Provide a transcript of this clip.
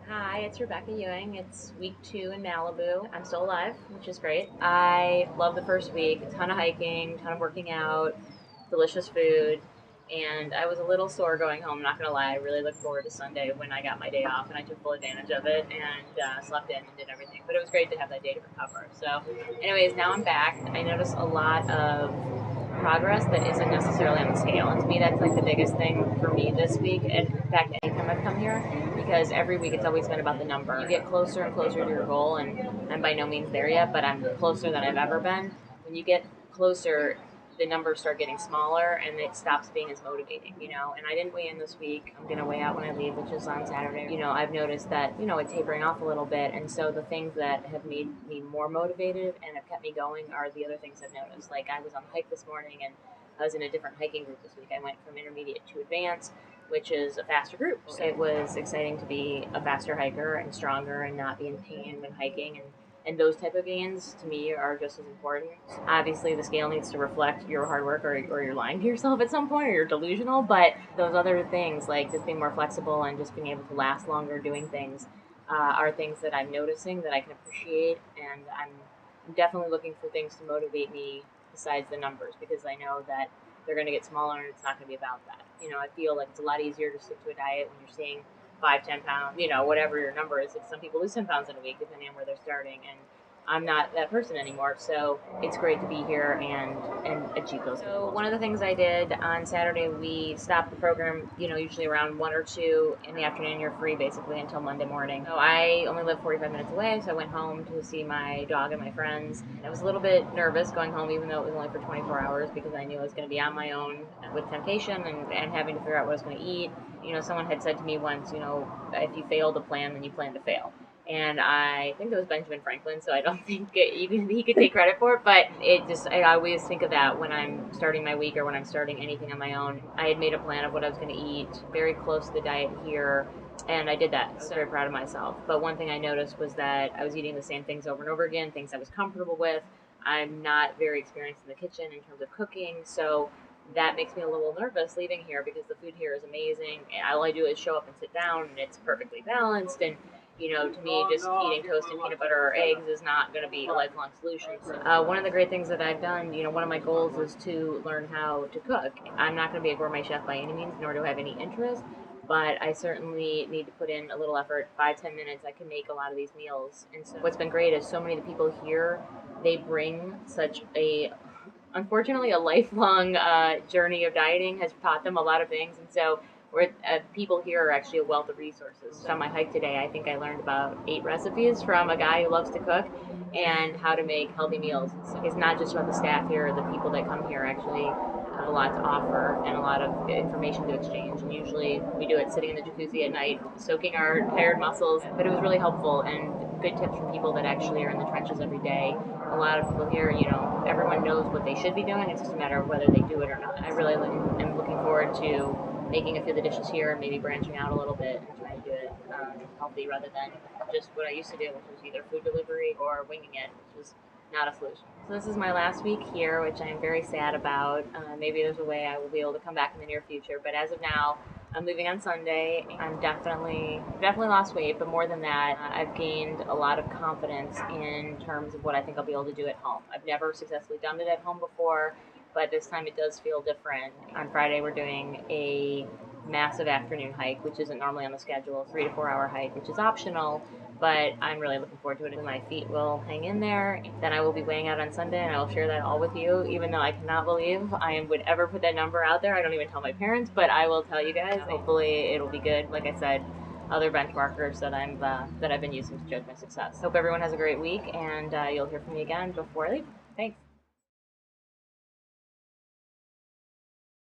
Hi, it's Rebecca Ewing. It's week 2 in Malibu. I'm still alive, which is great. I love the first week. A ton of hiking, a ton of working out, delicious food, and I was a little sore going home, not gonna lie. I really looked forward to Sunday when I got my day off, and I took full advantage of it and slept in and did everything. But it was great to have that day to recover. So, anyways, now I'm back. I noticed a lot of progress that isn't necessarily on the scale. And to me, that's like the biggest thing for me this week. And in fact, anytime I've come here, because every week it's always been about the number. You get closer and closer to your goal, and I'm by no means there yet, but I'm closer than I've ever been. When you get closer, the numbers start getting smaller and it stops being as motivating. And I didn't weigh in this week. I'm going to weigh out when I leave, which is on Saturday. I've noticed that, it's tapering off a little bit. And so the things that have made me more motivated and have kept me going are the other things I've noticed. Like I was on the hike this morning and I was in a different hiking group this week. I went from intermediate to advanced, which is a faster group. So it was exciting to be a faster hiker and stronger and not be in pain when hiking. And those type of gains to me are just as important. Obviously, the scale needs to reflect your hard work, or you're lying to yourself at some point, or you're delusional. But those other things, like just being more flexible and just being able to last longer doing things, are things that I'm noticing that I can appreciate. And I'm definitely looking for things to motivate me besides the numbers, because I know that they're going to get smaller and it's not going to be about that. I feel like it's a lot easier to stick to a diet when you're seeing 5, 10 pounds, whatever your number is. Some people lose 10 pounds in a week depending on where they're starting. And I'm not that person anymore. So it's great to be here and achieve those. So one of the things I did on Saturday, we stopped the program, usually around 1 or 2 in the afternoon. You're free basically until Monday morning. So I only live 45 minutes away. So I went home to see my dog and my friends. I was a little bit nervous going home, even though it was only for 24 hours, because I knew I was going to be on my own with temptation and having to figure out what I was going to eat. Someone had said to me once, if you fail to plan, then you plan to fail. And I think it was Benjamin Franklin, so I don't think he could take credit for it, but I always think of that when I'm starting my week or when I'm starting anything on my own. I had made a plan of what I was going to eat, very close to the diet here, and I did that. I was very proud of myself. But one thing I noticed was that I was eating the same things over and over again, things I was comfortable with. I'm not very experienced in the kitchen in terms of cooking, so that makes me a little nervous leaving here, because the food here is amazing, and all I do is show up and sit down, and it's perfectly balanced. And to me, just eating toast and peanut butter or eggs is not going to be a lifelong solution. So, one of the great things that I've done, one of my goals is to learn how to cook. I'm not going to be a gourmet chef by any means, nor do I have any interest, but I certainly need to put in a little effort. 5-10 minutes, I can make a lot of these meals. And so what's been great is so many of the people here, they bring such unfortunately, a lifelong journey of dieting has taught them a lot of things. And so people here are actually a wealth of resources. So on my hike today, I think I learned about 8 recipes from a guy who loves to cook and how to make healthy meals. It's not just about the staff here. The people that come here actually have a lot to offer and a lot of information to exchange. And usually we do it sitting in the jacuzzi at night, soaking our tired muscles. But it was really helpful, and good tips from people that actually are in the trenches every day. A lot of people here, everyone knows what they should be doing. It's just a matter of whether they do it or not. I really am looking forward to making a few of the dishes here and maybe branching out a little bit and trying to do it healthy rather than just what I used to do, which was either food delivery or winging it, which was not a solution. So this is my last week here, which I am very sad about. Maybe there's a way I will be able to come back in the near future, but as of now, I'm leaving on Sunday. I'm definitely lost weight, but more than that, I've gained a lot of confidence in terms of what I think I'll be able to do at home. I've never successfully done it at home before, but this time it does feel different. On Friday, we're doing a massive afternoon hike, which isn't normally on the schedule, 3 to 4 hour hike, which is optional, but I'm really looking forward to it, and my feet will hang in there. Then I will be weighing out on Sunday, and I will share that all with you, even though I cannot believe I would ever put that number out there. I don't even tell my parents, but I will tell you guys. Hopefully it'll be good. Like I said, other benchmarkers that I've been using to judge my success. Hope everyone has a great week, and you'll hear from me again before I leave. Thanks.